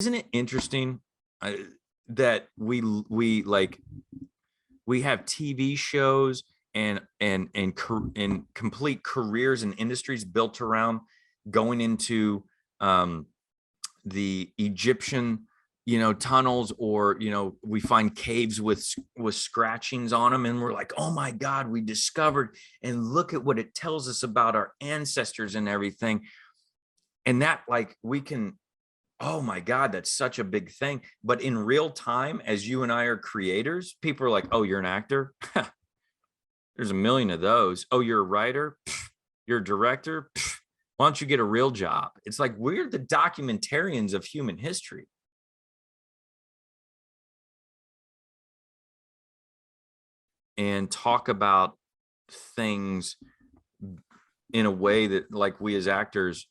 Isn't it interesting uh, that we have TV shows and complete careers and industries built around going into um, the Egyptian, tunnels, or we find caves with scratchings on them, and we're like, oh my God, we discovered, and look at what it tells us about our ancestors and everything. And that, like, we can, oh my God, that's such a big thing. But in real time, as you and I are creators, people are like, oh, you're an actor? There's a million of those. Oh, you're a writer? You're a director? Why don't you get a real job? It's like, we're the documentarians of human history. And talk about things in a way that, like, we as actors,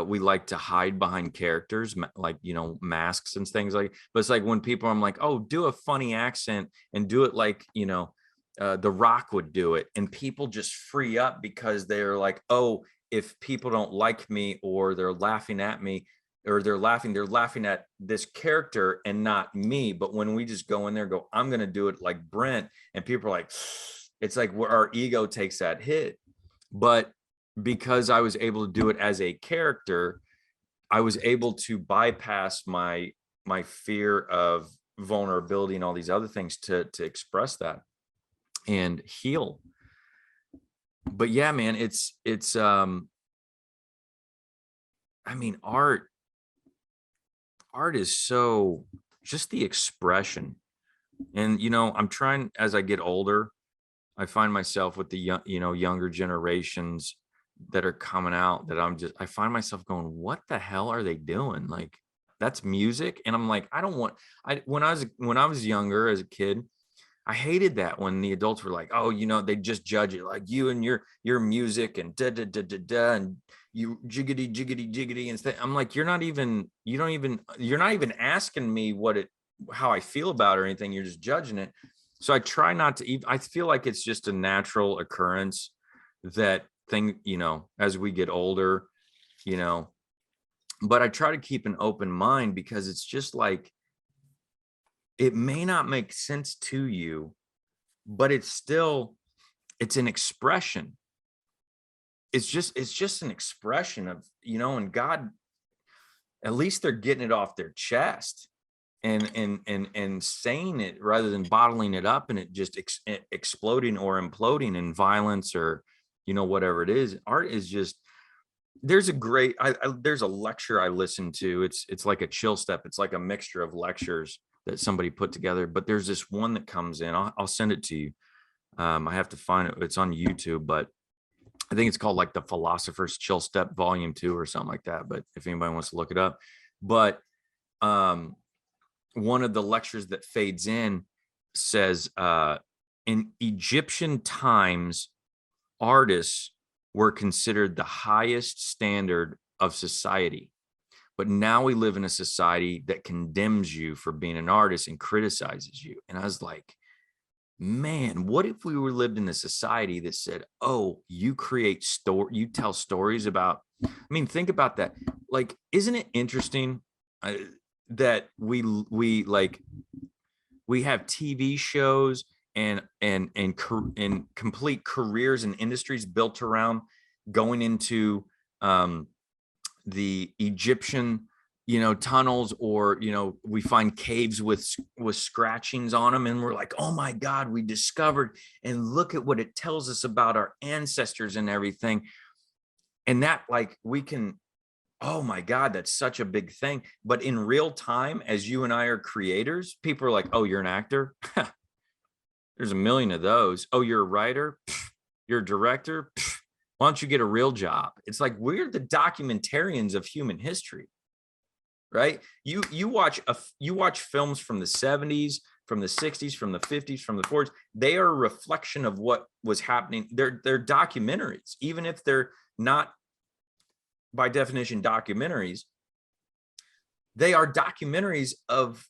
we like to hide behind characters, like, masks and things like. But it's like when people, I'm like, oh, do a funny accent and do it like, The Rock would do it, and people just free up because they're like, oh, if people don't like me, or they're laughing at me, or they're laughing at this character and not me. But when we just go in there and go, I'm going to do it like Brent, and people are like, it's like where our ego takes that hit. But because I was able to do it as a character, I was able to bypass my fear of vulnerability and all these other things to express that and heal. But yeah, man, it's I mean, art is so, just the expression. And I'm trying, as I get older, I find myself with the younger generations that are coming out, that I find myself going, what the hell are they doing? Like, that's music. And I'm like, I don't want, when I was younger as a kid, I hated that when the adults were like, oh, they just judge it, like, you and your music and da da da da da, and you jiggity jiggity jiggity and stuff. I'm like, you're not even asking me how I feel about it or anything. You're just judging it. So I try not to even, I feel like it's just a natural occurrence, that thing, as we get older, you know, but I try to keep an open mind, because it's just like, it may not make sense to you, but it's an expression. It's just an expression of, and God, at least they're getting it off their chest and saying it, rather than bottling it up and it just exploding or imploding in violence, or whatever it is. Art is just, there's a lecture I listen to. It's like a chill step. It's like a mixture of lectures that somebody put together, but there's this one that comes in. I'll send it to you. I have to find it. It's on YouTube, but I think it's called like the Philosopher's Chill Step Volume 2 or something like that. But if anybody wants to look it up, but one of the lectures that fades in says, in Egyptian times, artists were considered the highest standard of society. But now we live in a society that condemns you for being an artist and criticizes you. And I was like, man, what if we lived in a society that said, oh, you you tell stories about, I mean, think about that. Like, isn't it interesting that we have TV shows and complete careers and industries built around going into the Egyptian, tunnels, or we find caves with scratchings on them, and we're like, oh my God, we discovered, and look at what it tells us about our ancestors and everything. And that, like, we can, oh my God, that's such a big thing. But in real time, as you and I are creators, people are like, oh, you're an actor? There's a million of those. Oh, you're a writer? You're a director? Why don't you get a real job? It's like, we're the documentarians of human history, right? You watch films from the 70s, from the 60s, from the 50s, from the 40s. They are a reflection of what was happening. They're documentaries, even if they're not by definition documentaries. They are documentaries of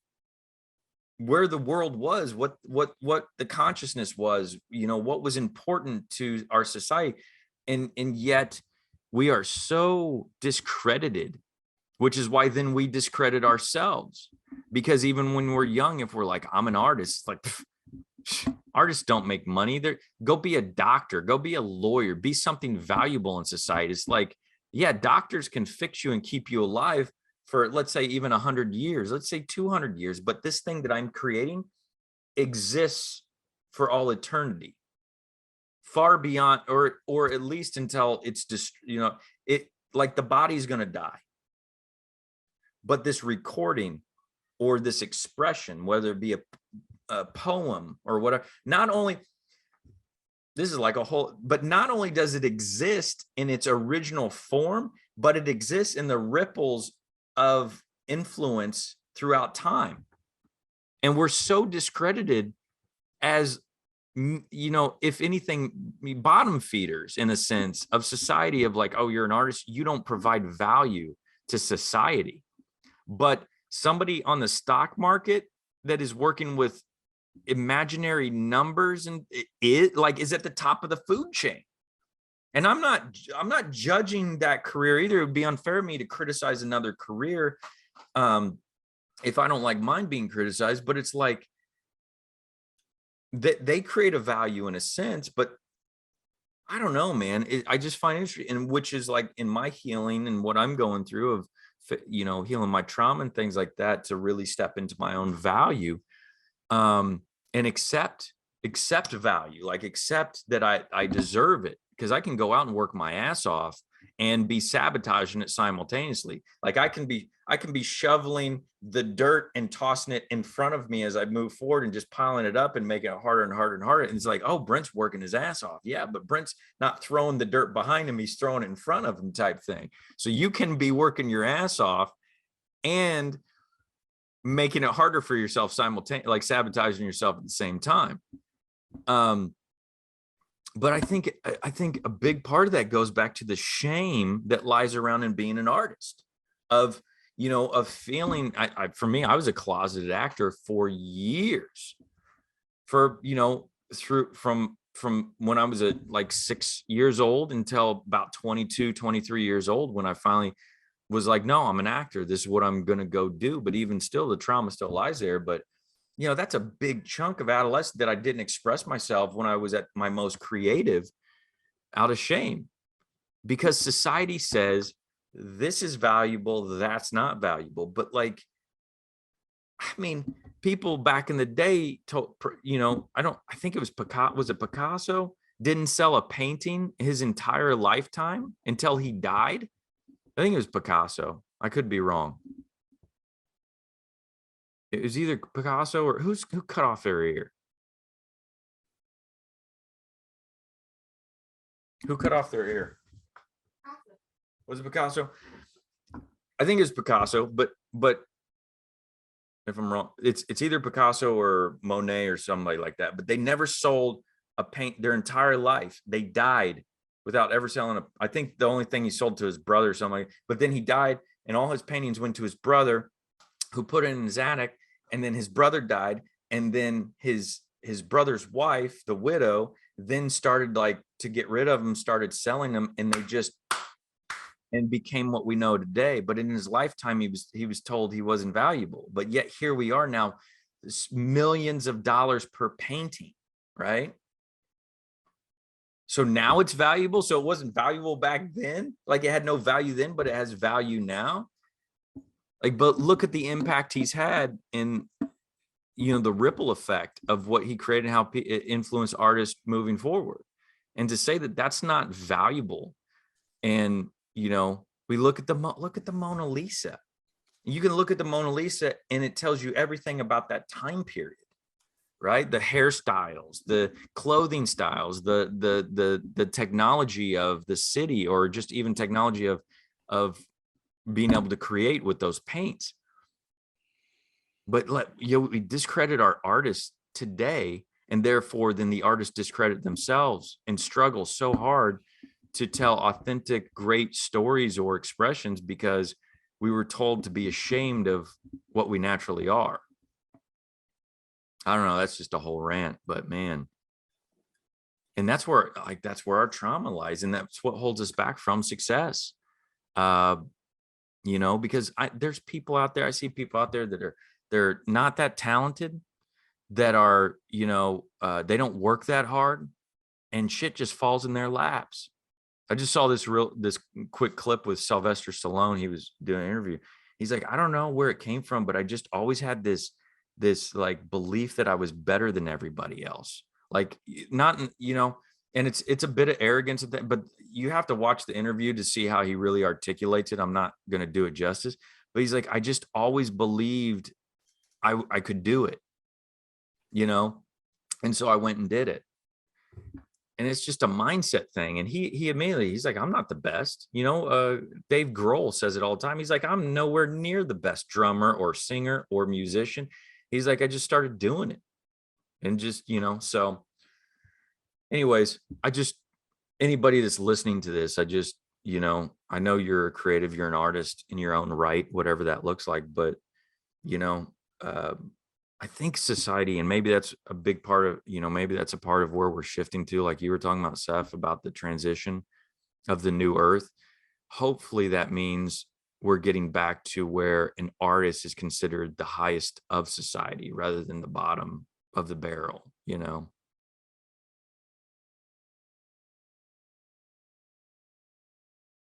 where the world was, what the consciousness was, what was important to our society. And yet we are so discredited which is why then we discredit ourselves. Because even when we're young, if we're like, I'm an artist, it's like, artists don't make money. Go be a doctor, go be a lawyer, be something valuable in society. It's like, yeah, doctors can fix you and keep you alive for, let's say, even 100 years, let's say 200 years. But this thing that I'm creating exists for all eternity, far beyond, or at least until it's just, it, like the body's going to die. But this recording or this expression, whether it be a poem or whatever, not only, this is like a whole, but not only does it exist in its original form, but it exists in the ripples of influence throughout time. And we're so discredited as, if anything, bottom feeders in a sense of society, of like, oh, you're an artist, you don't provide value to society. But somebody on the stock market that is working with imaginary numbers and is at the top of the food chain. And I'm not judging that career either. It would be unfair of me to criticize another career if I don't like mine being criticized. But it's like they create a value in a sense, but I don't know, man. I just find it interesting, and which is like in my healing and what I'm going through of, healing my trauma and things like that, to really step into my own value, and accept value, like accept that I deserve it, because I can go out and work my ass off and be sabotaging it simultaneously. Like I can be shoveling the dirt and tossing it in front of me as I move forward and just piling it up and making it harder and harder and harder. And it's like, oh, Brent's working his ass off. Yeah, but Brent's not throwing the dirt behind him. He's throwing it in front of him, type thing. So you can be working your ass off and making it harder for yourself simultaneously, like sabotaging yourself at the same time. But I think a big part of that goes back to the shame that lies around in being an artist, of feeling. For me, I was a closeted actor for years, from when I was like 6 years old until about 22, 23 years old, when I finally was like, no, I'm an actor. This is what I'm going to go do. But even still, the trauma still lies there. But that's a big chunk of adolescence that I didn't express myself when I was at my most creative, out of shame, because society says this is valuable, that's not valuable. But like, I mean, people back in the day told, I think it was Picasso. Was it Picasso? Didn't sell a painting his entire lifetime until he died. I think it was Picasso. I could be wrong. It was either Picasso or who cut off their ear? Who cut off their ear? Was it Picasso? I think it's Picasso, but if I'm wrong, it's either Picasso or Monet or somebody like that. But they never sold a paint their entire life. They died without ever selling I think the only thing he sold to his brother or something. But then he died, and all his paintings went to his brother, who put it in his attic. And then his brother died, and then his brother's wife, the widow, then started to get rid of them, started selling them, and and became what we know today. But in his lifetime, he was told he wasn't valuable. But yet here we are now, millions of dollars per painting, right? So now it's valuable. So it wasn't valuable back then. Like it had no value then, but it has value now. But look at the impact he's had in, the ripple effect of what he created, how it influenced artists moving forward. And to say that that's not valuable, and we look at the Mona Lisa. You can look at the Mona Lisa, and it tells you everything about that time period, right? The hairstyles, the clothing styles, the technology of the city, or just even technology of being able to create with those paints. But we discredit our artists today, and therefore then the artists discredit themselves and struggle so hard to tell authentic, great stories or expressions, because we were told to be ashamed of what we naturally are. I don't know, that's just a whole rant, but man. And that's where our trauma lies, and that's what holds us back from success. you know, because there's people out there, I see people out there that they're not that talented, that are, you know, they don't work that hard, and shit just falls in their laps. I just saw this quick clip with Sylvester Stallone. He was doing an interview. He's like, I don't know where it came from, but I just always had this like belief that I was better than everybody else. Like, not, you know, and it's a bit of arrogance, but you have to watch the interview to see how he really articulates it. I'm not going to do it justice, but he's like, I just always believed I could do it, you know, and so I went and did it. And it's just a mindset thing. And he immediately, he's like, I'm not the best, you know. Dave Grohl says it all the time. He's like, I'm nowhere near the best drummer or singer or musician. He's like, I just started doing it, and just, you know. So anyways, I just, anybody that's listening to this, I just, you know, I know you're a creative, you're an artist in your own right, whatever that looks like, but, you know, uh, I think society, and maybe that's a big part of, you know, maybe that's a part of where we're shifting to, like you were talking about, Seth, about the transition of the new earth. Hopefully that means we're getting back to where an artist is considered the highest of society rather than the bottom of the barrel, you know?